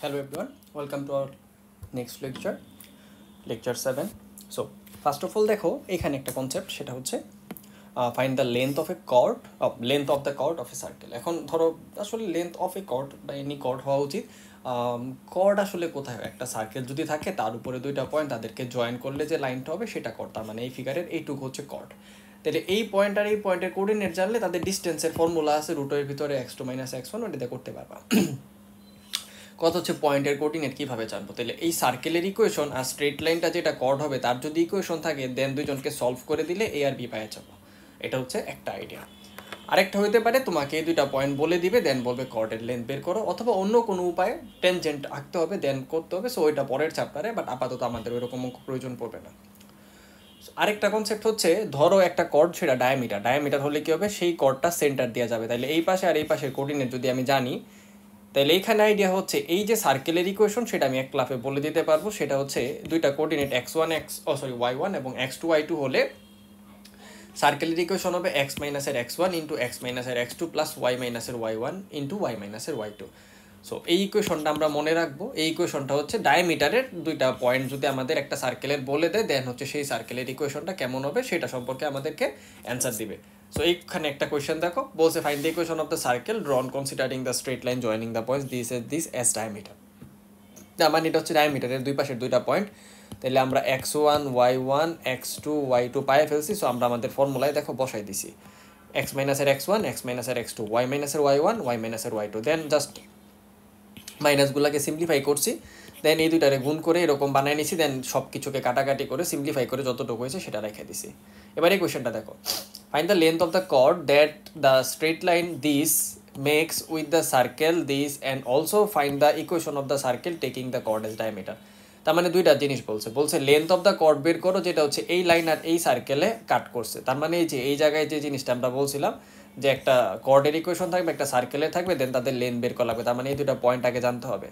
Hello everyone, welcome to our next lecture 7. So first of all দেখো এখানে একটা concept সেটা হচ্ছে find the length of the chord of a circle. এখন ধরো আসলে লেন্থ অফ এ কর্ড বা এনি কর্ড হওয়া উচিত। কর্ড আসলে কোথায় হয়? একটা সার্কেল যদি থাকে তার উপরে দুইটা পয়েন্ট তাদেরকে জয়েন করলে যে লাইনটা হবে সেটা কর্ড। তার মানে এই ফিগারের এইটুকু হচ্ছে কর্ড। তাহলে এই পয়েন্ট আর এই পয়েন্টের কোঅর্ডিনেট জানলে তাদের ডিস্টেন্সের ফর্মুলা আছে রুটের ভিতরে x2 - x1, ওটা দিয়ে করতে পারবা। কত হচ্ছে পয়েন্টের কোঅর্ডিনেট কীভাবে জানবো? তাহলে এই সার্কেলের ইকুয়েশন আর স্ট্রেট লাইনটা যেটা কর্ড হবে তার যদি ইকুয়েশন থাকে দেন দুইজনকে সলভ করে দিলে এ আর বি পাওয়া যাবো। এটা হচ্ছে একটা আইডিয়া। আরেকটা হতে পারে তোমাকে এই দুইটা পয়েন্ট বলে দিবে, দেন বলবে কর্ডের লেন্থ বের করো, অথবা অন্য কোনো উপায়ে টেনজেন্ট আঁকতে হবে, দেন করতে হবে। সো ওইটা পরের চ্যাপ্টারে, বাট আপাতত আমাদের ওইরকম প্রয়োজন পড়বে না। আরেকটা কনসেপ্ট হচ্ছে ধরো একটা কর্ড, সেটা ডায়ামিটার হলে কী হবে? সেই কর্ডটা সেন্টার দেওয়া যাবে। তাহলে এই পাশে আর এই পাশের কোঅর্ডিনেট যদি আমি জানি, তাহলে এইখানে আইডিয়া হচ্ছে এই যে সার্কেলের ইকুয়েশন সেটা আমি এক ক্লাফে বলে দিতে পারবো। সেটা হচ্ছে দুইটা কোঅর্ডিনেট y1 এবং x2 y2 হলে সার্কেলের ইকুয়েশন হবে x মাইনাসের x1 ইন্টু x মাইনাসের x2 প্লাস y মাইনাসের y1 ইন্টু y মাইনাসের y2। সো এই ইকুয়েশনটা আমরা মনে রাখবো। এই ইকুয়েশনটা হচ্ছে ডায়ামিটারের দুইটা পয়েন্ট যদি আমাদের একটা সার্কেলের বলে দেয়, দেন হচ্ছে সেই সার্কেলের ইকুয়েশনটা কেমন হবে সেটা সম্পর্কে আমাদেরকে অ্যান্সার দিবে। সো এইখানে একটা কোয়েশ্চেন দেখো, বলছে find the equation of the circle ড্রন considering the straight line joining the points this S diameter. তার মানে এটা হচ্ছে ডায়ামিটারের দুই পাশের দুইটা পয়েন্ট। তাহলে আমরা x1 y1 x2 y2 পায়ে ফেলছি। সো আমরা আমাদের ফর্মুলায় দেখো বসাই দিছি x মাইনাসের x1 x মাইনাসের x2 y মাইনাসের y1 y মাইনাসের y2, দেন জাস্ট মাইনাসগুলোকে সিম্পলিফাই করছি, দেন এই দুইটারে গুণ করে এরকম বানিয়ে নিছি, দেন সব কিছুকে কাটাকাটি করে সিম্পলিফাই করে যতটুকু হয়েছে সেটা রেখে দিছি। এবার এই কোয়েশ্চেনটা দেখো, find the length of the chord that the straight line this makes with the circle this and also find the equation of the circle taking the chord as diameter. তার মানে দুইটা জিনিস বলছে লেন্থ অফ দ্য কর্ড বের করো, যেটা হচ্ছে এই লাইন আর এই সার্কেলে কাট করছে। তার মানে এই যে এই জায়গায় যে জিনিসটা আমরা বলছিলাম যে একটা কর্ডের ইকুয়েশন থাকবে, একটা সার্কেলে থাকবে, দেন তাদের লেন্থ বের করা লাগবে। তার মানে এই দুটো পয়েন্ট আগে জানতে হবে।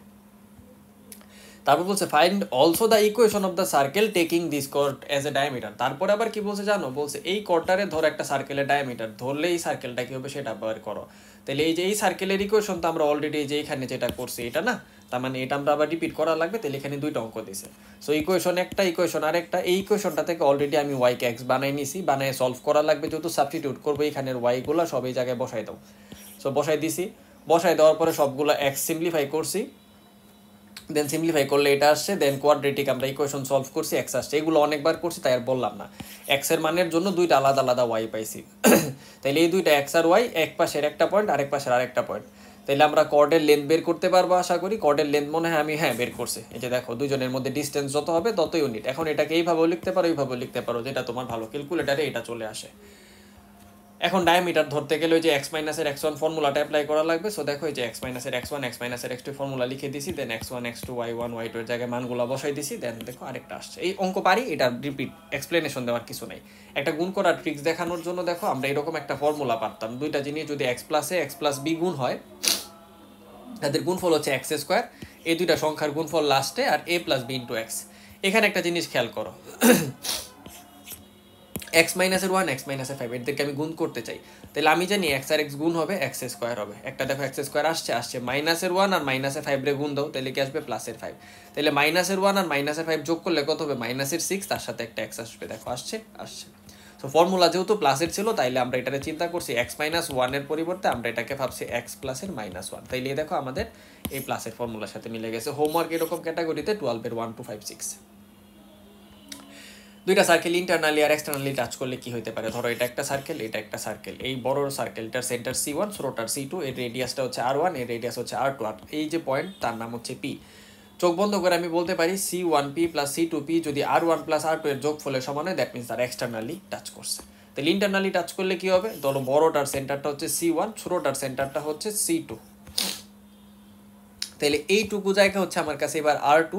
তারপর বলছে find also the equation of the circle taking this chord as a diameter. তারপরে আবার কি বলছে জানো? বলছে এই কর্ডটারে ধরো একটা সার্কেলের ডায়ামিটার ধরলে এই সার্কেলটা কি হবে সেটা বের করো। তাহলে এই যে এই সার্কেলের ইকুয়েশন তো আমরা অলরেডি যে এখানে যেটা করছি এটা না, তার মানে এটা আমরা আবার রিপিট করা লাগবে। তাহলে এখানে দুইটা অঙ্ক দিছে। সো ইকুয়েশন একটা, ইকুয়েশন আরেকটা। এই ইকুয়েশনটা থেকে অলরেডি আমি ওয়াইকে এক্স বানাই নিছি, বানায় সলভ করা লাগবে। যেহেতু সাবস্টিটিউট করবো এখানের ওয়াইগুলো সব এই জায়গায় বসাই দাও। সো বসাই দিছি, বসাই দেওয়ার পরে সবগুলো এক্স সিম্পলিফাই করছি, দেন সিম্পলিফাই করলে এটা আসছে, দেন কোয়াড্রেটিক আমরা ইকুয়েশন সলভ করছি, এক্স আসছে। এগুলো অনেকবার করছি তাই আর বললাম না। এক্সের মানের জন্য দুইটা আলাদা আলাদা ওয়াই পাইছি। তাইলে এই দুইটা এক্স আর ওয়াই, এক পাশের একটা পয়েন্ট আরেক পাশের আরেকটা পয়েন্ট। তাইলে আমরা কর্ডের লেন্থ বের করতে পারবো আশা করি। কর্ডের লেন্থ মনে হয় আমি বের করছি। এই যে দেখো দুজনের মধ্যে ডিস্টেন্স যত হবে তত ইউনিট। এখন এটাকে এইভাবেও লিখতে পারো, এইভাবেও লিখতে পারো, যেটা তোমার ভালো। ক্যালকুলেটারে এটা চলে আসে। এখন ডায়ামিটার ধরতে গেলে ওই যে x মাইনাসের x1 ফর্মুলাটা অ্যাপ্লাই করা লাগবে। সো দেখো এই যে x মাইনাসের x1 x মাইনাসের x2 ফর্মুলা লিখে দিছি, দেন x1 x2 y1 y2 এর জায়গায় মানগুলো বসাই দিছি, দেন দেখো আরেকটা আসছে। এই অঙ্ক পারি, এটা রিপিট এক্সপ্লেনেশন দেওয়ার কিছু নাই। একটা গুণ করার ট্রিক্স দেখানোর জন্য দেখো আমরা এরকম একটা ফর্মুলা পারতাম। দুইটা জিনিস যদি x প্লাসে x প্লাস বি গুণ হয়, তাদের গুণফল হচ্ছে x স্কোয়ার। এই দুইটা সংখ্যার গুণফল লাস্টে, আর a plus B into X. এখানে একটা জিনিস খেয়াল করো, x মাইনাসের 1 x মাইনাসের 5 এদেরকে আমি গুণ করতে চাই। তাহলে আমি জানি x আর x গুণ হবে x স্কোয়ার হবে। একটা দেখো x স্কোয়ার আসছে মাইনাসের 1 আর মাইনাসের 5 রে গুণ দাও, তাহলে কি আসবে? প্লাসের 5। তাহলে মাইনাসের 1 আর মাইনাসের 5 যোগ করলে কত হবে? মাইনাসের 6, তার সাথে একটা x আসবে। দেখো আসছে। সো ফর্মুলা যেহেতু প্লাসের ছিল, তাইলে আমরা এটারে চিন্তা করছি x মাইনাস 1 এর পরিবর্তে আমরা এটাকে ভাবছি x প্লাসের -1। তাইলে দেখো আমাদের এই প্লাসের ফর্মুলার সাথে মিলে গেছে। হোমওয়ার্ক এরকম ক্যাটাগরিতে 12 এর 1 2 5 6। দুইটা সার্কেল ইন্টারনালি আর এক্সটার্নালি টাচ করলে কি হতে পারে? ধরো এটা একটা সার্কেল, এটা একটা সার্কেল। এই বড় সার্কেলটার সেন্টার C1, ছোটটার C2, এর রেডিয়াসটা হচ্ছে R1, এর রেডিয়াস হচ্ছে R2, আর এই যে পয়েন্ট তার নাম হচ্ছে P। চোখ বন্ধ করে আমি বলতে পারি C1P প্লাস C2P যদি R1 প্লাস R2 এর যোগফলের সমান হয়, দ্যাট মিনস তারা এক্সটার্নালি টাচ করছে। তাহলে ইন্টারনালি টাচ করলে কি হবে? ধরো বড়টার সেন্টারটা হচ্ছে C1, ছোটটার সেন্টারটা হচ্ছে C2। তাহলে এইটুকু জায়গা হচ্ছে আমার কাছে এবার R2,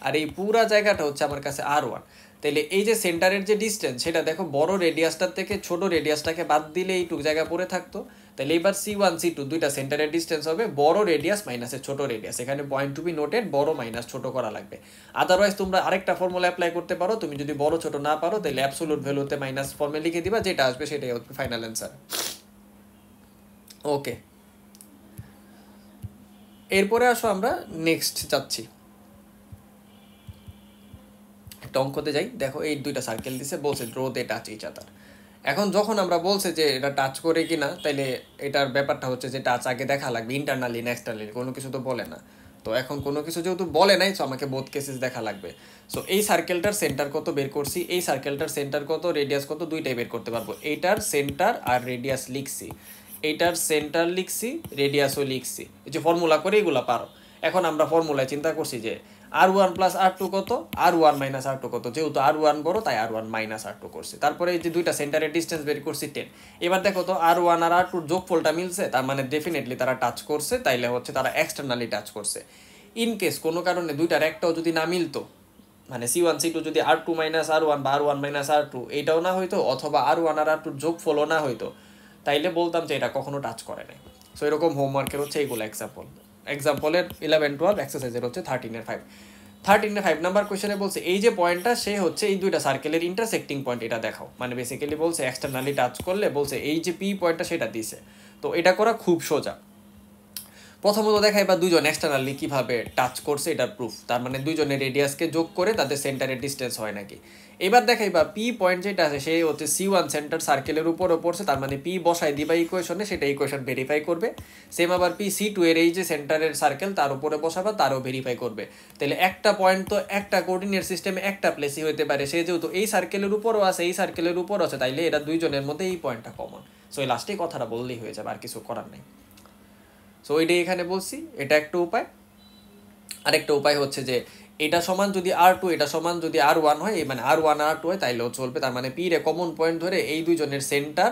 আর এই পুরা জায়গাটা হচ্ছে আমার কাছে R1। তাহলে এই যে সেন্টারের যে ডিস্টেন্স, সেটা দেখো বড় রেডিয়াসটার থেকে ছোট রেডিয়াসটাকে বাদ দিলে এইটুকু জায়গা পড়ে থাকতো। তাহলে এবার C1 C2 দুইটা সেন্টারের ডিস্টেন্স হবে বড় রেডিয়াস মাইনাসের ছোট রেডিয়াস। এখানে পয়েন্ট টু বি নোটেড, বড় মাইনাস ছোট করা লাগবে। আদারওয়াইজ তোমরা আরেকটা ফর্মুলা অ্যাপ্লাই করতে পারো। তুমি যদি বড় ছোট না পারো, তাহলে অ্যাবসোলুট ভ্যালুতে মাইনাস ফর্মে লিখে দিবা, যেটা আসবে সেটাই হচ্ছে ফাইনাল অ্যান্সার। ওকে, এরপরে আসো আমরা নেক্সট যাচ্ছি, একটা অঙ্কতে যাই। দেখো এই দুইটা সার্কেল দিছে, বলছে ড্র দে টাচ ইচ আদার। এখন যখন আমরা বলছে যে এটা টাচ করে কিনা, তাইলে এটার ব্যাপারটা হচ্ছে যে টাচ আগে দেখা লাগবে ইন্টারনালি না এক্সটার্নালি, কোনো কিছু তো বলে না। তো এখন কোনো কিছু যেহেতু বলে নাই, সো আমাকে বোথ কেসেস দেখা লাগবে। সো এই সার্কেলটার সেন্টার কত বের করছি, এই সার্কেলটার সেন্টার কত, রেডিয়াস কত, দুইটাই বের করতে পারবো। এইটার সেন্টার আর রেডিয়াস লিখছি, এইটার সেন্টার লিখছি, রেডিয়াসও লিখছি, এই যে ফর্মুলা করে এগুলা পারো। এখন আমরা ফর্মুলায় চিন্তা করছি যে R1 প্লাস R2 কত, R1 মাইনাস R2 কত, যেহেতু R1 বড় তাই R1 মাইনাস R2 করছি। তারপরে এই যে দুইটা সেন্টারের ডিস্টেন্স বের করছি 10। এবার দেখো তো R1 আর R2 যোগফলটা মিলছে, তার মানে ডেফিনেটলি তারা টাচ করছে, তাইলে হচ্ছে তারা এক্সটার্নালি টাচ করছে। ইন কেস কোনো কারণে দুইটার একটাও যদি না মিলতো, মানে C1 C2 যদি R2 মাইনাস R1 বা R1 মাইনাস R2 এইটাও না হইতো, অথবা R1 আর R2 যোগফলও না হইতো, তাইলে বলতাম যে এটা কখনো টাচ করে নাই। সো এরকম হোমওয়ার্কের হচ্ছে এইগুলো এক্সাম্পল। এক্সাম্পলের 11-12, এক্সারসাইজের হচ্ছে 13-5। 13-5 নাম্বার কোয়েশ্চেনে বলছে এই যে পয়েন্টটা, সে হচ্ছে এই দুইটা সার্কেলের ইন্টারসেক্টিং পয়েন্ট, এটা দেখাও। মানে বেসিক্যালি বলছে এক্সটার্নালি টাচ করলে বলছে এই যে পি পয়েন্টটা সেটা দিছে। তো এটা করা খুব সোজা। প্রথমত দেখাই বা দুজন এক্সটার্নালি কিভাবে টাচ করছে এটার প্রুফ, তার মানে দুইজনের রেডিয়াসকে যোগ করে তাদের সেন্টারের ডিস্টেন্স হয় নাকি। এবার দেখাই বা পি পয়েন্ট যেটা আছে সে হচ্ছে C1 সেন্টার সার্কেলের উপরও পড়ছে, তার মানে পি বসাই দিবা ইকুয়েশনে, সেটা ইকুয়েশন ভেরিফাই করবে। সেম আবার পি C2 এর এই যে সেন্টারের সার্কেল তার উপরে বসাবা, তারও ভেরিফাই করবে। তাহলে একটা পয়েন্ট তো একটা কোঅর্ডিনেট সিস্টেমে একটা প্লেসই হতে পারে, সে যেহেতু এই সার্কেলের উপরও আছে এই সার্কেলের উপরও আছে, তাইলে এরা দুইজনের মধ্যে এই পয়েন্টটা কমন। সো এই লাস্টেই কথাটা বললেই হয়ে যাবে, আর কিছু করার নেই। সো ওইটাই এখানে বলছি, এটা একটা উপায়। আরেকটা উপায় হচ্ছে যে এটা সমান যদি R2, এটা সমান যদি R1 হয়, মানে R1 আর R2 হয়, তাইলেও চলবে। তার মানে পি রে কমন পয়েন্ট ধরে এই দুইজনের সেন্টার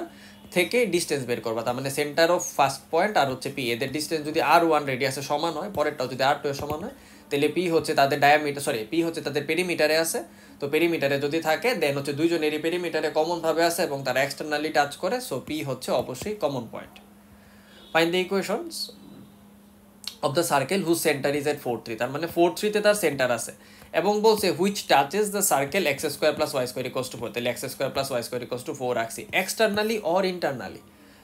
থেকে ডিস্টেন্স বের করবা। তার মানে সেন্টার অফ ফার্স্ট পয়েন্ট আর হচ্ছে পি, এদের ডিস্টেন্স যদি R1 রেডিয়াসে সমান হয়, পরেরটাও যদি R2 এর সমান হয়, তাহলে পি হচ্ছে তাদের ডায়ামিটার, সরি পি হচ্ছে তাদের পেরিমিটারে আছে। তো পেরিমিটারে যদি থাকে দেন হচ্ছে দুইজনেরই পেরিমিটারে কমন ভাবে আছে এবং তারা এক্সটার্নালি টাচ করে, সো পি হচ্ছে অবশ্যই common point. Find the equations of the circle whose centre is at 4-3, তার মানে 4-3 তে তার সেন্টার আছে। এবং বলছে which touches the circle x square plus Y square equals to 4, তাহলে x square plus Y square equals to 4 রাখছি, externally or internally.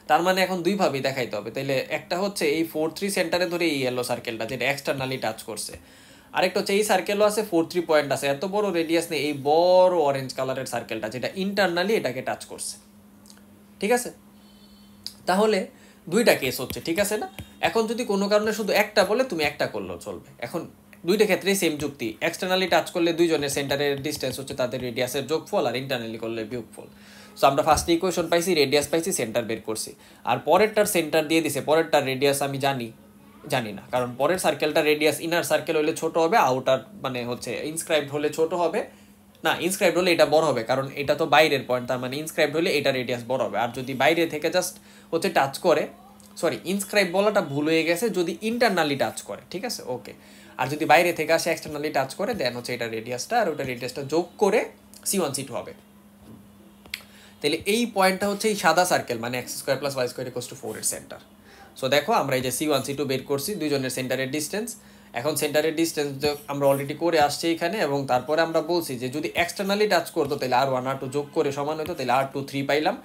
তার মানে এখন দুইভাবেই দেখাইতে হবে। তাহলে একটা হচ্ছে এই 4-3 সেন্টারে ধরে এই ইয়েলো সার্কেলটা যেটা এক্সটার্নালি টাচ করছে, আরেকটা হচ্ছে এই সার্কেলও আছে 4-3 পয়েন্ট আছে, এত বড় রেডিয়াস নেই, এই বড় অরেঞ্জ কালারের সার্কেলটা যেটা ইন্টারনালি এটাকে টাচ করছে। ঠিক আছে, তাহলে দুইটা কেস হচ্ছে, ঠিক আছে না। এখন যদি কোনো কারণে শুধু একটা বলে তুমি একটা করলেও চলবে। এখন দুইটা ক্ষেত্রেই সেম যুক্তি, এক্সটার্নালি টাচ করলে দুইজনের সেন্টারের ডিস্টেন্স হচ্ছে তাদের রেডিয়াসের যোগফল, আর ইন্টারনালি করলে বিয়োগফল। সো আমরা ফার্স্ট ইকুয়েশন পাইছি, রেডিয়াস পাইছি, সেন্টার বের করছি। আর পরেরটার সেন্টার দিয়ে দিছে, পরেরটার রেডিয়াস আমি জানি না, কারণ পরের সার্কেলটা রেডিয়াস ইনার সার্কেল হলে ছোট হবে, আউটার মানে হচ্ছে ইনস্ক্রাইবড হলে ছোট হবে না, ইনস্ক্রাইবড হলে এটা বড় হবে, কারণ এটা তো বাইরের পয়েন্ট, তার মানে ইনস্ক্রাইবড হলে এটা রেডিয়াস বড় হবে। আর যদি বাইরে থেকে জাস্ট হচ্ছে টাচ করে, সরি ইনস্ক্রাইব বলাটা ভুল হয়ে গেছে, যদি ইন্টারনালি টাচ করে, ঠিক আছে ওকে। আর যদি বাইরে থেকে আসে এক্সটার্নালি টাচ করে, দেন হচ্ছে এটা রেডিয়াসটা, আর ওটা রেডিয়াসটা যোগ করে C1 C2 হবে। তাহলে এই পয়েন্টটা হচ্ছে এই সাদা সার্কেল, মানে x square plus Y square equals to 4 এর সেন্টার। সো দেখো আমরা এই যে C1 C2 বের করছি, দুইজনের সেন্টারের ডিস্টেন্স। এখন সেন্টারের ডিস্টেন্স আমরা অলরেডি করে আসছি এখানে, এবং তারপরে আমরা বলছি যে যদি এক্সটার্নালি টাচ করতো তাহলে R1 R2 যোগ করে সমান হতো, তাহলে R2 3 পাইলাম।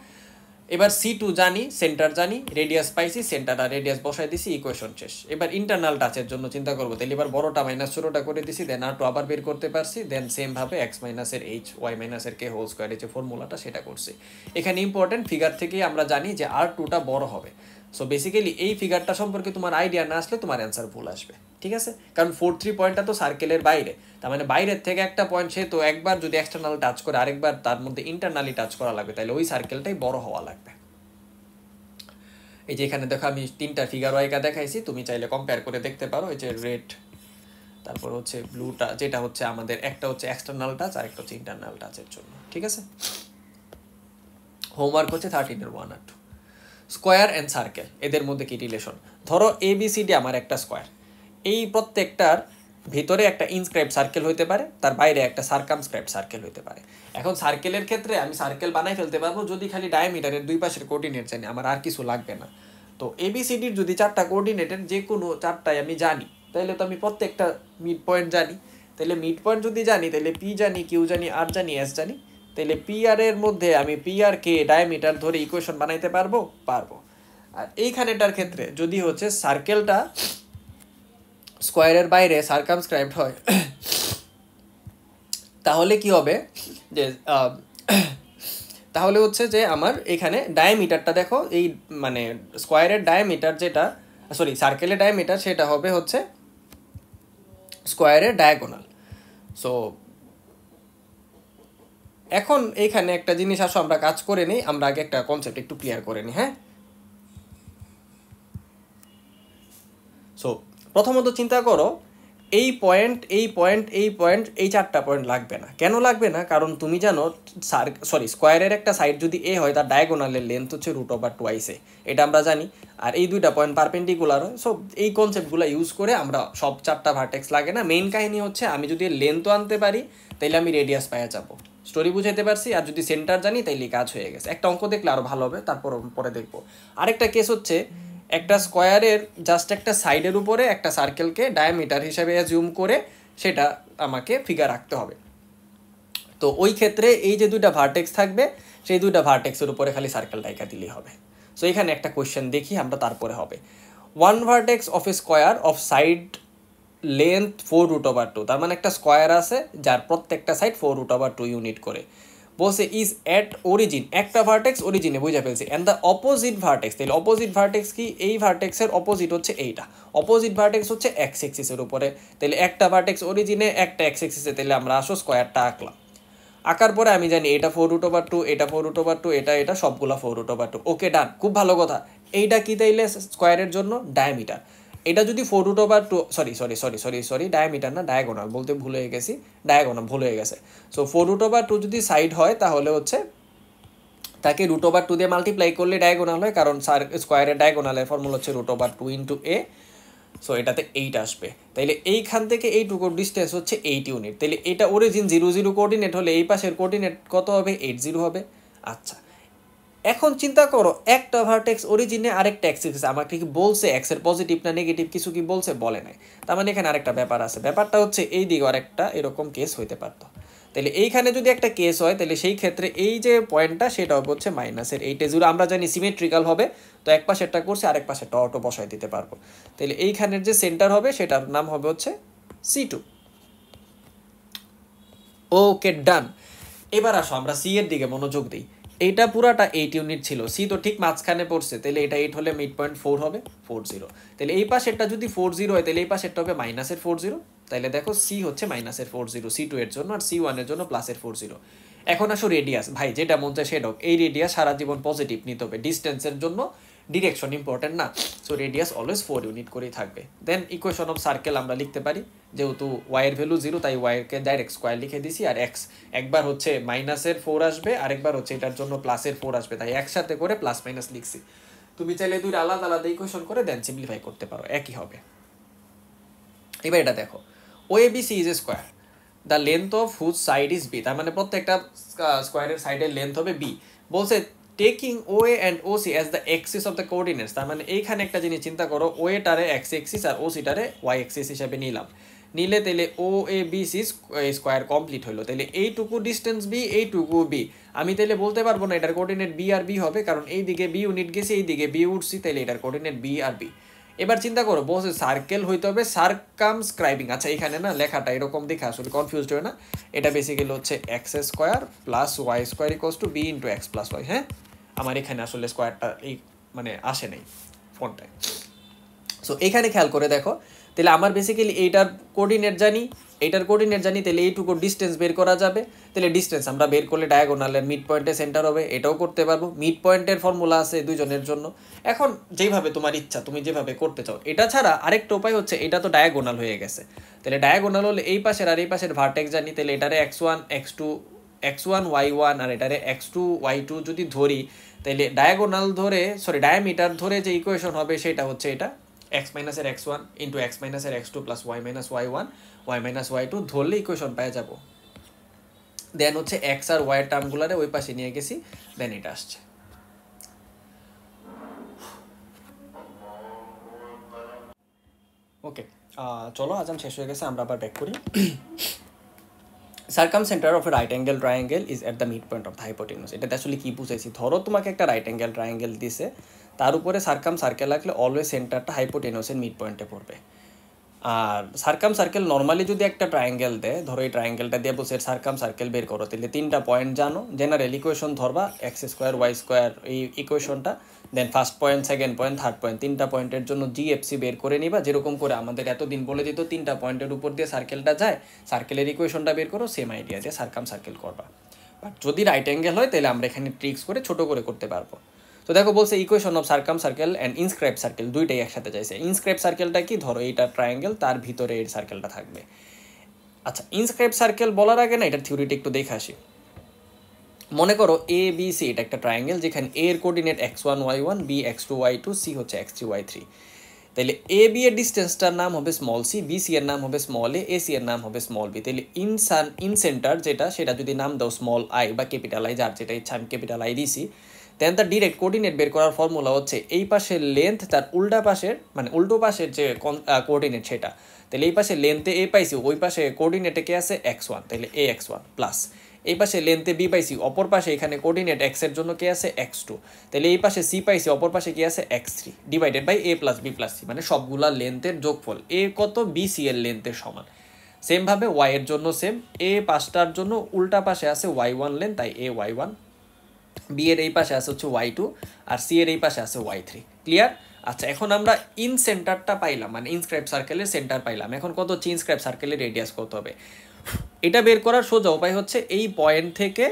এবার C2 জানি, সেন্টার জানি, রেডিয়াস পাইছি, সেন্টার আর রেডিয়াস বসাই দিছি, ইকুয়েশন শেষ। এবার ইন্টারনাল টাচের জন্য চিন্তা করবো, তাহলে এবার বড়টা মাইনাস ছোটটা করে দিছি, দেন R2 আবার বের করতে পারছি, দেন সেম ভাবে x মাইনাসের h y মাইনাসের k হোল স্কোয়ারের যে ফর্মুলাটা সেটা করছি। এখানে ইম্পর্টেন্ট ফিগার থেকেই আমরা জানি যে R2টা বড় হবে। সো বেসিক্যালি এই ফিগারটা সম্পর্কে তোমার আইডিয়া না আসলে তোমার অ্যান্সার ভুল আসবে, ঠিক আছে। কারণ 4-3 পয়েন্টটা তো সার্কেলের বাইরে, তার মানে বাইরের থেকে একটা পয়েন্ট, সে তো একবার যদি এক্সটার্নাল টাচ করে আরেকবার তার মধ্যে ইন্টারনালি টাচ করা লাগবে, তাহলে ওই সার্কেলটাই বড় হওয়া লাগবে। এই যে এখানে দেখো আমি 3টা ফিগার ওয়াইকা দেখাইছি, তুমি চাইলে কম্পেয়ার করে দেখতে পারো। এই যে রেড, তারপর হচ্ছে ব্লুটা, যেটা হচ্ছে আমাদের একটা হচ্ছে এক্সটার্নাল টাচ আর একটা হচ্ছে ইন্টারনাল টাচের জন্য, ঠিক আছে। হোমওয়ার্ক হচ্ছে 13-এর 1 আর 2, স্কোয়ার অ্যান্ড সার্কেল, এদের মধ্যে কি রিলেশন। ধরো ABCD আমার একটা স্কোয়ার, এই প্রত্যেকটার ভিতরে একটা ইনস্ক্রাইব সার্কেল হইতে পারে, তার বাইরে একটা সার্কামস্ক্রাইব সার্কেল হইতে পারে। এখন সার্কেলের ক্ষেত্রে আমি সার্কেল বানাই ফেলতে পারবো যদি খালি ডায়ামিটারের দুই পাশের কোঅর্ডিনেট জানি, আমার আর কিছু লাগবে না। তো ABCDর যদি 4টা কোঅর্ডিনেটের যে কোনো 4টাই আমি জানি, তাহলে তো আমি প্রত্যেকটা মিড পয়েন্ট জানি। তাহলে মিড পয়েন্ট যদি জানি, তাহলে P জানি, Q জানি, R জানি, S জানি, তাহলে PR এর মধ্যে আমি PR কে ডায়ামিটার ধরে ইকুয়েশন বানাইতে পারবো। আর এইখানেটার ক্ষেত্রে যদি হচ্ছে সার্কেলটা স্কোয়ারের বাইরে সার্কামস্ক্রাইবড হয় তাহলে কি হবে যে তাহলে হচ্ছে যে আমার এখানে ডায়ামিটারটা দেখো, এই মানে স্কোয়ারের ডায়ামিটার যেটা, সরি সার্কেলের ডায়ামিটার সেটা হবে হচ্ছে স্কোয়ারের ডায়াগোনাল। সো এখন এইখানে একটা জিনিস আসো আমরা কাজ করে নিই, আমরা আগে একটা কনসেপ্ট একটু ক্লিয়ার করে নিই। হ্যাঁ, সো প্রথমত চিন্তা করো, এই পয়েন্ট এই পয়েন্ট এই পয়েন্ট এই চারটা পয়েন্ট লাগবে না। কেন লাগবে না? কারণ তুমি জানো স্কোয়ারের একটা সাইড যদি এ হয় তার ডায়াগোনালের লেন্থ হচ্ছে √/2 এটা আমরা জানি। আর এই দুইটা পয়েন্ট পারপেন্ডিকুলার হয়। সো এই কনসেপ্টগুলো ইউজ করে আমরা সব চারটা ভার্টেক্স লাগে না। মেইন কাহিনী হচ্ছে আমি যদি লেন্থও আনতে পারি তাইলে আমি রেডিয়াস পাওয়া যাবো। স্টোরি বুঝাইতে পারছি। আর যদি সেন্টার জানি তাইলে কাজ হয়ে গেছে। একটা অঙ্ক দেখলে আরও ভালো হবে, তারপর পরে দেখবো। আরেকটা কেস হচ্ছে একটা স্কোয়ারের জাস্ট একটা সাইডের উপরে একটা সার্কেলকে ডায়ামিটার হিসেবে অ্যাজিউম করে সেটা আমাকে ফিগার রাখতে হবে। তো ওই ক্ষেত্রে এই যে দুইটা ভার্টেক্স থাকবে, সেই দুইটা ভার্টেক্সের উপরে খালি সার্কেল ডাইকা দিলেই হবে। সো এখানে একটা কোয়েশ্চেন দেখি আমরা, তারপরে হবে 1 vertex of A square of side length 4√/2। তার মানে একটা স্কোয়ার আছে যার প্রত্যেকটা সাইড 4√/2 ইউনিট করে। বলছে ইজ অ্যাট অরিজিন, একটা ভার্টেক্স অরিজিনে বুঝে ফেলছি, অ্যান্ড দ্য অপোজিট ভার্টেক্স। তাহলে অপোজিট ভার্টেক্স কি? এই ভার্টেক্সের অপোজিট হচ্ছে এইটা। অপোজিট ভার্টেক্স হচ্ছে এক্স এক্সিসের উপরে। তাহলে একটা ভার্টেক্স অরিজিনে, একটা এক্স এক্সিসে। তাহলে আমরা আসো স্কোয়ারটা আঁকলাম। আঁকার পরে আমি জানি এটা 4√/2, এটা 4√/2, এটা সবগুলা 4√/2। ওকে, ডান, খুব ভালো কথা। এইটা কি তাইলে স্কোয়ারের জন্য ডায়ামিটার। এটা যদি 4√/2, সরি ডায়ামিটার না, ডায়াগোনাল বলতে ভুলে গেছি, ডায়াগোনাল ভুল হয়ে গেছে। সো 4√2 যদি সাইড হয় তাহলে হচ্ছে তাকে √/2 দিয়ে মাল্টিপ্লাই করলে ডায়াগোনাল হয়, কারণ স্কোয়ারের ডায়াগোনালের ফর্মুলা হচ্ছে √2 ইন্টু এ। সো এটাতে 8 আসবে। তাইলে এইখান থেকে এইটুকুর ডিস্টেন্স হচ্ছে 8 ইউনিট। তাইলে এটা অরিজিন 0 0 কোঅর্ডিনেট হলে এই পাশের কোঅর্ডিনেট কত হবে? 8 0 হবে। আচ্ছা, এখন চিন্তা করো একটা ভার্টেক্স অরিজিনে, আরেকটা এক্স এক্সিস। আমাকে কি বলছে এক্সের পজিটিভ না নেগেটিভ কিছু কি বলছে? বলে নাই। তার মানে এখানে আরেকটা ব্যাপার আছে। ব্যাপারটা হচ্ছে এই দিকে আরেকটা এরকম কেস হইতে পারতো। তাহলে এইখানে যদি একটা কেস হয় তাহলে সেই ক্ষেত্রে এই যে পয়েন্টটা সেটা হচ্ছে -8 আমরা জানি সিমেট্রিক্যাল হবে। তো এক পাশেরটা করছি, আরেক পাশেরটা অটো বসাই দিতে পারবো। তাহলে এইখানের যে সেন্টার হবে সেটার নাম হবে হচ্ছে C2। ওকে, ডান। এবার আসো আমরা সি এর দিকে মনোযোগ দিই। এইটা পুরাটা 8 ইউনিট ছিল, সি তো ঠিক মাঝখানে পড়ছে। তাহলে এটা 8 হলে মিড পয়েন্ট 4 হবে, 40। তাহলে এই পাশেরটা যদি 40 হয় তাহলে এই পাশেরটা হবে -40। তাহলে দেখো সি হচ্ছে -40 C2 এর জন্য, আর C1 এর জন্য +40। এখন আসো রেডিয়াস। ভাই যেটা মন চায় সেটা, এই রেডিয়াস সারা জীবন পজিটিভ নিতে হবে। ডিস্টেন্সের জন্য ডিরেকশন ইম্পর্টেন্ট না। সো রেডিয়াস অলওয়েজ 4 ইউনিট করেই থাকবে। দেন ইকুয়েশন অফ সার্কেল আমরা লিখতে পারি, যেহেতু ওয়াই এর ভ্যালু 0 তাই ওয়াই কে ডাইরেক্ট স্কোয়ার লিখে দিছি। আর এক্স একবার হচ্ছে -4 আসবে, আরেকবার হচ্ছে এটার জন্য +4 আসবে, তাই একসাথে করে প্লাস মাইনাস লিখছি। তুমি চাইলে দুইটা আলাদা আলাদা ইকুয়েশন করে দেন সিম্পলিফাই করতে পারো, একই হবে। এবার এটা দেখো, OABC is a square, the length of whose side is B. তার মানে প্রত্যেকটা স্কোয়ারের সাইডের লেন্থ হবে বি। বলছে taking OA and OC as the axis of the coordinates. তার মানে এইখানে একটা জিনিস চিন্তা করো, OA টারে এক্স এক্সিস আর OC টারে ওয়াই এক্সিস হিসাবে নিলাম। নিলে তাহলে OABC স্কোয়ার কমপ্লিট হলো। তাহলে এইটুকু ডিস্টেন্স বি, এইটুকু বি। আমি তাহলে বলতে পারবো না এটার কোঅর্ডিনেট বি আর বি হবে, কারণ এই দিকে বি ইউনিট গেছে, এই দিকে বি উঠছি, তাহলে এটার কোঅর্ডিনেট বি আর বি। এবার চিন্তা করো, বলছে সার্কেল হইতে হবে সার্কামস্ক্রাইবিং। আচ্ছা, এখানে না লেখাটা এরকম দেখে আসলে কনফিউজড হয় না। এটা বেসিক্যালি হচ্ছে x² + y² = b × x + y। হ্যাঁ, আমার এখানে আসলে স্কোয়ারটা এই মানে আসে নাই ফোনটায়। সো এখানে খেয়াল করে দেখো, তাহলে আমার বেসিক্যালি এইটার কোঅর্ডিনেট জানি, এইটার কোঅর্ডিনেট জানি, তাহলে এইটুকু ডিস্টেন্স বের করা যাবে। তাহলে ডিস্টেন্স আমরা বের করলে ডায়াগোনালের মিড পয়েন্টে সেন্টার হবে, এটাও করতে পারবো। মিড পয়েন্টের ফর্মুলা আছে দুইজনের জন্য। এখন যেভাবে তোমার ইচ্ছা, তুমি যেভাবে করতে চাও। এটা ছাড়া আরেকটা উপায় হচ্ছে, এটা তো ডায়াগোনাল হয়ে গেছে। তাহলে ডায়াগোনাল হলে এই পাশের আর এই পাশের ভার্টেক্স জানি, তাহলে এটারে x1 x1 y1 আর এটারে x2 y2 যদি ধরি, তাহলে ডায়াগোনাল ধরে ডায়ামিটার ধরে যে ইকুয়েশন হবে সেটা হচ্ছে এটা x - এর x1 × x - এর x2 + y - y1 y - y2 ধরলে ইকুয়েশন পেয়ে যাব। দেন হচ্ছে x আর y এর টার্মগুলারে ওই পাশে নিয়ে গেছি, দেন এটা আসছে। ওকে, চলো আজান শেষ হয়ে গেছে, আমরা আবার ব্যাক করি। Circumcentre of a right angle triangle is at the mid point of the hypotenuse. এটাতে আসলে কি বুঝাইছি, ধরো তোমাকে একটা রাইট অ্যাঙ্গেল ট্রায়াঙ্গেল দিছে, তার উপরে সার্কেল লাগলে অলওয়েজ সেন্টারটা হাইপোটেনুসের মিড পয়েন্টে পড়বে। আর সার্কাম সার্কেল নর্মালি যদি একটা ট্রায়াঙ্গেল দেয়, ধরো এই ট্রায়াঙ্গেলটা দিয়ে বসে সার্কাম সার্কেল বের করো, তাহলে 3টা পয়েন্ট জানো, জেনারেল ইকুয়েশন ধরবা এক্স স্কোয়ার ওয়াই স্কোয়ার এই ইকুয়েশনটা, then first point, second point, third point, 3টা পয়েন্টের জন্য জিএফসি বের করে নিবা, যেরকম করে আমাদের এতদিন বলে দিত 3টা পয়েন্টের উপর দিয়ে সার্কেলটা যায়, সার্কেলের ইকুয়েশনটা বের করো, সেম আইডিয়া দিয়ে সার্কাম সার্কেল করবা। বাট যদি রাইট অ্যাঙ্গেল হয় তাহলে আমরা এখানে ট্রিক্স করে ছোট করে করতে পারবো। তো দেখো বলছে equation of circum circle and inscribe circle, দুইটাই একসাথে চাইছে। ইনস্ক্রাইব সার্কেলটা কি, ধরো এইটা ট্রায়াঙ্গেল, তার ভিতরে এই সার্কেলটা থাকবে। আচ্ছা, ইনস্ক্রাইব সার্কেল বলার আগে না এটার থিওরিটা একটু দেখে আসি। মনে করো এ বি সি এটা একটা ট্রায়াঙ্গেল, যেখানে এ এর coordinate x1 y1, B x2 y2, C হচ্ছে x3 y3। তাহলে এ বি এর ডিস্টেন্সটার নাম হবে স্মল সি, বি সি এর নাম হবে স্মল এ সি এর নাম হবে স্মল বি। তাহলে ইন সেন্টার যেটা, সেটা যদি নাম দাও স্মল আই বা ক্যাপিটাল আই, যার যেটা ইচ্ছা, আমি ক্যাপিটাল আই দিছি। দেন তার ডিরেক্ট কোঅর্ডিনেট বের করার ফর্মুলা হচ্ছে এই পাশের লেন্থ তার উল্টা পাশের, মানে উল্টো পাশের যে কোঅর্ডিনেট সেটা। তাহলে এই পাশে লেন্থে এ পাইছি, ওই পাশে কোঅর্ডিনেটে কে আছে x1, তাহলে এ x1 প্লাস এই পাশে লেন্থে বি পাইছি, অপর পাশে এখানে কোঅর্ডিনেট এক্স এর জন্য কে আছে x2, তাহলে এই পাশে সি পাইছি, অপর পাশে কি আছে x3 divided by A plus B plus C, মানে সবগুলা লেন্থের যোগফল, এ কত, বি সি এর লেন্থের সমান। সেমভাবে ওয়াই এর জন্য সেম, এ পাশটার জন্য উল্টা পাশে আছে y1 লেন্থ, তাই এ y1, বি এর এই পাশে আছে হচ্ছে y2, আর সি এর এই পাশে আছে y3। ক্লিয়ার? আচ্ছা, এখন আমরা ইন সেন্টারটা পাইলাম, মানে ইনস্ক্রাইব সার্কেলের সেন্টার পাইলাম। এখন কত হচ্ছে ইনস্ক্রাইব সার্কেলের রেডিয়াস কত হবে, এটা বের করার সোজা উপায় হচ্ছে এই পয়েন্ট থেকে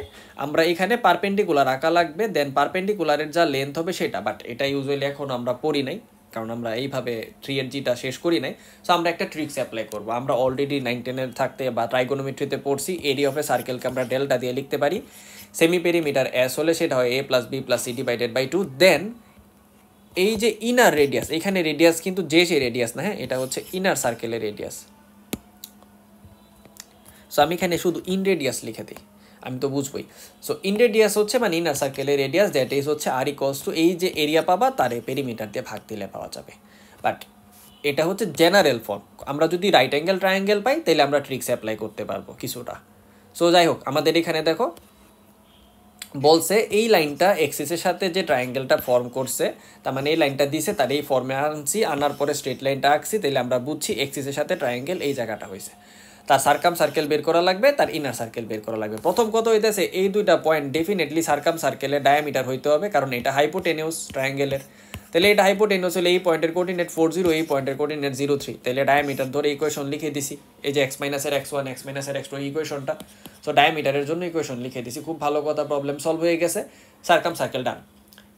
আমরা এখানে পারপেন্ডিকুলার আঁকা লাগবে, দেন পারপেন্ডিকুলারের যা লেন্থ হবে সেটা। বাট এটা ইউজুয়ালি এখন আমরা পড়ি নাই, কারণ আমরা এইভাবে 3 এর জিটা শেষ করি নাই। সো আমরা একটা ট্রিক্স অ্যাপ্লাই করবো। আমরা অলরেডি 9-10 থাকতে বা ট্রাইগোনোমেট্রিতে পড়ছি, এরিয়া অফ এ সার্কেলকে আমরা ডেল্টা দিয়ে লিখতে পারি। সেমি পেরিমিটার এস হলে সেটা হয় a plus B plus c divided by 2। Then এই যে ইনার রেডিয়াস, এখানে রেডিয়াস কিন্তু যে সেই রেডিয়াস না, হ্যাঁ, এটা হচ্ছে ইনার সার্কেলের রেডিয়াস। সো আমি এখানে শুধু ইন রেডিয়াস লিখে দিই, আমি তো বুঝবই। সো ইন রেডিয়াস হচ্ছে মানে ইনার সার্কেলের রেডিয়াস, দ্যাট ইজ হচ্ছে আর ইকোয়ালস টু এই যে এরিয়া পাবা তারে পেরিমিটার দিয়ে ভাগ দিলে পাওয়া যাবে। বাট এটা হচ্ছে জেনারেল ফর্ম। আমরা যদি রাইট অ্যাঙ্গেল ট্রায়াঙ্গেল পাই তাহলে আমরা ট্রিক্স অ্যাপ্লাই করতে পারবো কিছুটা। সো যাই হোক, আমাদের এখানে দেখো বলছে এই লাইনটা এক্সিসের সাথে যে ট্রায়াঙ্গেলটা ফর্ম করছে, তার মানে এই লাইনটা দিছে, তার এই ফর্মে আনছি, আনার পরে স্ট্রেট লাইনটা আঁকছি, তাহলে আমরা বুঝছি এক্সিসের সাথে ট্রায়াঙ্গেল এই জায়গাটা হয়েছে। তার সার্কাম সার্কেল বের করা লাগবে, তার ইনার সার্কেল বের করা লাগবে। প্রথম কত হইতেছে, এই দুইটা পয়েন্ট ডেফিনেটলি সার্কাম সার্কেলের ডায়ামিটার হইতে হবে, কারণ এটা হাইপোটেনিউস ট্রায়াঙ্গেলের। তাহলে এটা হাইপোটেনিউস হলে এই পয়েন্টের কোঅর্ডিনেট 40, এই পয়েন্টের কোঅর্ডিনেট 03, তাহলে ডায়ামিটার ধরে ইকুয়েশন লিখে দিছি, এই যে x মাইনাসের x1 x মাইনাসের x2 ইকুয়েশনটা। সো ডায়ামিটারের জন্য ইকুয়েশন লিখে দিছি, খুব ভালো কথা, প্রবলেম সলভ হয়ে গেছে, সার্কাম সার্কেল ডান।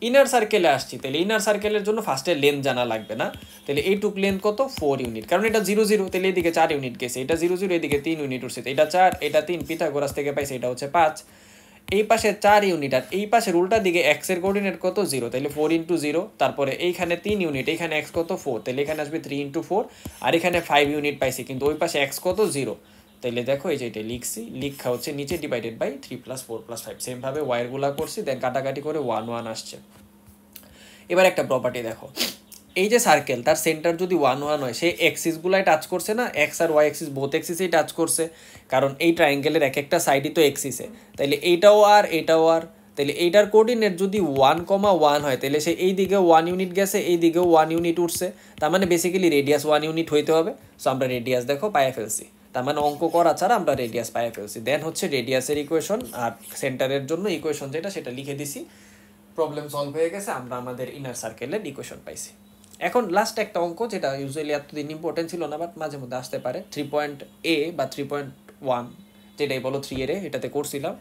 ইনার সার্কেলে আসছি, তাহলে ইনার সার্কেলের জন্য ফার্স্টে লেন্থ জানা লাগবে না। তাহলে এইটুক লেন্থ কত, 4 ইউনিট, কারণ এটা 0 0, তাহলে এদিকে 4 ইউনিট গেছে, এটা 0 0, এদিকে 3 ইউনিট উঠছে, এটা 4, এটা 3, পিথাগোরাস থেকে পাইছে, এটা হচ্ছে 5, এই পাশে 4 ইউনিট, আর এই পাশের উল্টা দিকে এক্স এর কোঅর্ডিনেট কত, 0, তাহলে 4 ইন্টু 0, তারপরে এইখানে 3 ইউনিট, এইখানে এক্স কত 4, তাহলে এখানে আসবে 3 ইন্টু 4, আর এখানে 5 ইউনিট পাইছি, কিন্তু ওই পাশে এক্স কত 0, তাহলে দেখো এই যে এটা লিখছি, লিখা হচ্ছে নিচে ডিভাইডেড বাই 3 + 4 + 5। সেমভাবে ওয়ারগুলা করছি, দেন কাটাকাটি করে 1 1 আসছে। এবার একটা প্রপার্টি দেখো, এই যে সার্কেল তার সেন্টার যদি 1 1 হয়, সেই এক্সিসগুলাই টাচ করছে না, এক্স আর ওয়াই এক্সিস বোথ এক্সিসেই টাচ করছে, কারণ এই ট্রায়াঙ্গেলের এক একটা সাইডই তো এক্সিসে। তাহলে এইটাও আর এটাও আর, তাহলে এইটার কোঅর্ডিনেট যদি 1, 1 হয়, তাহলে সে এই দিকেও 1 ইউনিট গেছে, এই দিকেও 1 ইউনিট উঠছে, তার মানে বেসিক্যালি রেডিয়াস 1 ইউনিট হইতে হবে। সো আমরা রেডিয়াস দেখো পায়ে ফেলছি, তার মানে অঙ্ক করা ছাড়া আমরা রেডিয়াস পায়ে ফেলছি। দেন হচ্ছে রেডিয়াসের ইকুয়েশন আর সেন্টারের জন্য ইকুয়েশন যেটা, সেটা লিখে দিছি, প্রবলেম সলভ হয়ে গেছে, আমরা আমাদের ইনার সার্কেলের ইকুয়েশন পাইছি। এখন লাস্ট একটা অঙ্ক, যেটা ইউজুয়ালি এতদিন ইম্পর্টেন্ট ছিল না, বাট মাঝে মধ্যে আসতে পারে, 3.a বা 3.1, যেটাই বলো 3 এর, এটাতে করছিলাম।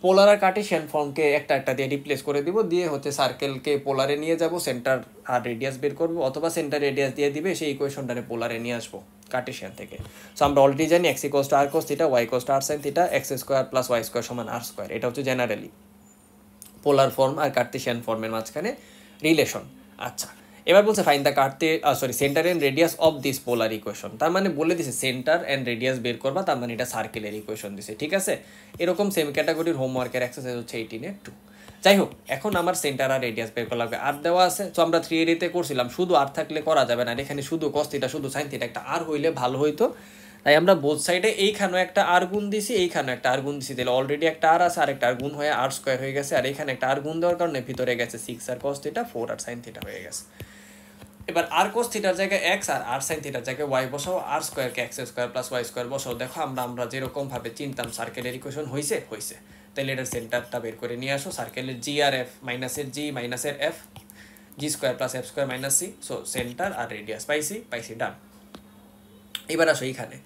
পোলার আর কার্টেশিয়ান ফর্মকে একটা একটা দিয়ে রিপ্লেস করে দিব, দিয়ে হচ্ছে সার্কেলকে পোলারে নিয়ে যাব, সেন্টার আর রেডিয়াস বের করবো, অথবা সেন্টার রেডিয়াস দিয়ে দিবে, সেই ইকুয়েশনটারে পোলারে নিয়ে আসবো কার্টেশিয়ান থেকে। সো আমরা অলরেডি জানি x = r cos θ, y = r sin θ, x² + y² = r², এটা হচ্ছে জেনারেলি পোলার ফর্ম আর কার্টেশিয়ান ফর্মের মাঝখানে রিলেশন। আচ্ছা, এবার বলছে find the centre and radius of this polar equation. তার মানে বলে দিছে সেন্টার এন্ড রেডিয়াস বের করবা, তার মানে এটা সার্কেলের ইকুয়েশন দিছে, ঠিক আছে। এরকম সেম ক্যাটাগরির হোমওয়ার্কের এক্সারসাইজ হচ্ছে 18-2। যাই হোক, এখন আমার সেন্টার আর রেডিয়াস বের করা লাগবে, আর দেওয়া আছে। তো আমরা 3 এরিতে করছিলাম, শুধু আর থাকলে করা যাবে না, এখানে শুধু cos θ শুধু sin θ, একটা আর হইলে ভালো হইতো। তাই আমরা বোথ সাইডে এইখানেও একটা আর গুণ দিছি, এইখানেও একটা আর গুণ দিছি, তাহলে অলরেডি একটা আর আছে, আর একটা আর গুণ হয়ে r² হয়ে গেছে, আর এখানে একটা আর গুণ দেওয়ার কারণে ভিতরে গেছে 6 আর cos θ, 4 আর sin θ হয়ে গেছে। এবার আর cos থিটার জায়গায় x আর আর sin থিটার জায়গায় y বসাও, আর স্কয়ারকে x square plus y square বসাও। দেখো আমরা যেরকম ভাবে চিনতাম সার্কেলের ইকুয়েশন হইছে। তাহলে এটার সেন্টারটা বের করে নিয়ে আসো। সার্কেলের জি আর এফ, মাইনাসের জি মাইনাসের f, g square plus f square minus c. So centre আর রেডিয়াস পাইছি ডান। এবার আসো এইখানে,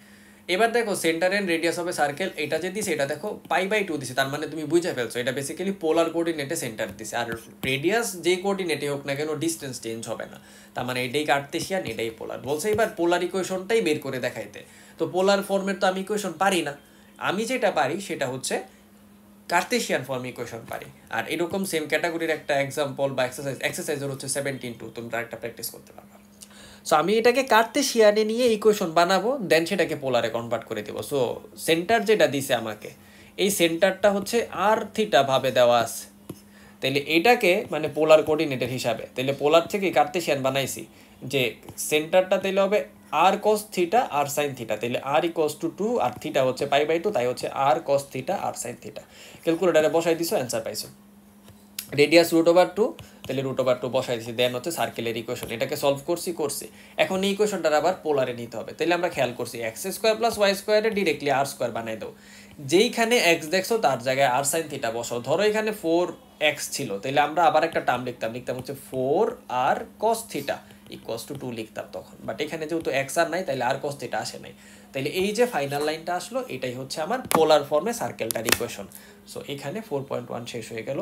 এবার দেখো সেন্টার এন্ড রেডিয়াস হবে সার্কেল, এটা যে দিছে এটা দেখো π/2 দিছে, তার মানে তুমি বুঝে ফেলছো এটা বেসিক্যালি পোলার কোঅর্ডিনেটে সেন্টার দিছে। আর রেডিয়াস যে কোঅর্ডিনেটে হোক না কেন ডিসটেন্স চেঞ্জ হবে না, তার মানে এটাই কার্টেসিয়ান এটাই পোলার। বলছে এবার পোলার ইকুয়েশনটাই বের করে দেখাইতে। তো পোলার ফর্মের তো আমি ইকুয়েশন পারি না, আমি যেটা পারি সেটা হচ্ছে কার্টেসিয়ান ফর্ম ইকুয়েশন পারি। আর এরকম সেম ক্যাটাগরির একটা এক্সাম্পল বা এক্সারসাইজের হচ্ছে 17(2), তোমরা একটা প্র্যাকটিস করতে পারবা। সো আমি এটাকে কার্টেসিয়ানে নিয়ে ইকুয়েশন বানাবো, দেন সেটাকে পোলারে কনভার্ট করে দেবো। সো সেন্টার যেটা দিছে আমাকে, এই সেন্টারটা হচ্ছে আর থিটা ভাবে দেওয়া আছে, তাইলে এটাকে মানে পোলার কোঅর্ডিনেটের হিসাবে, তাইলে পোলার থেকে কার্টেসিয়ান বানাইছি যে সেন্টারটা তাইলে হবে আর cos থিটা আর sin থিটা। তাইলে r = 2 আর থিটা হচ্ছে π/2, তাই হচ্ছে r cos থিটা আর sin থিটা। ক্যালকুলেটরে বসাই দিছো, অ্যান্সার পাইছো। রেডিয়াস √2, তাহলে √2 বসাই দিছি, দেন হচ্ছে সার্কেলের ইকুয়েশন। এটাকে সলভ করছি। এখন এই ইকুয়েশনটা আবার পোলারে নিতে হবে। তাহলে আমরা খেয়াল করছি x স্কয়ার প্লাস y স্কয়ারে ডিরেক্টলি r স্কয়ার বানাই দাও। যেইখানে x দেখছো তার জায়গায় r sin থিটা বসাও। ধরো এখানে 4x ছিল, তাহলে আমরা আবার একটা টার্ম লিখতাম হচ্ছে 4r cos থিটা = 2 লিখতাম তখন। বাট এখানে যেহেতু x আর নাই, তাহলে r cos থিটা আসে নাই। তাহলে এই যে ফাইনাল লাইনটা আসলো, এটাই হচ্ছে আমার পোলার ফর্মে সার্কেলটার ইকুয়েশন। সো এখানে 4.1 শেষ হয়ে গেল।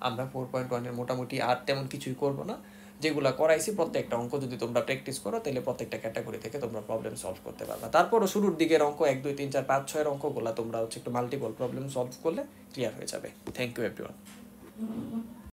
আমরা 4.1 এর মোটামুটি আর তেমন কিছুই করব না, যেগুলো করাইছি প্রত্যেকটা অঙ্ক যদি তোমরা প্র্যাকটিস করো তাহলে প্রত্যেকটা ক্যাটাগরি থেকে তোমরা প্রবলেম সলভ করতে পারবা। তারপরও শুরুর দিকের অঙ্ক 1 2 3 4 5 6 এর অঙ্কগুলো তোমরা হচ্ছে একটু মাল্টিপল প্রবলেম সলভ করলে ক্লিয়ার হয়ে যাবে। Thank you everyone.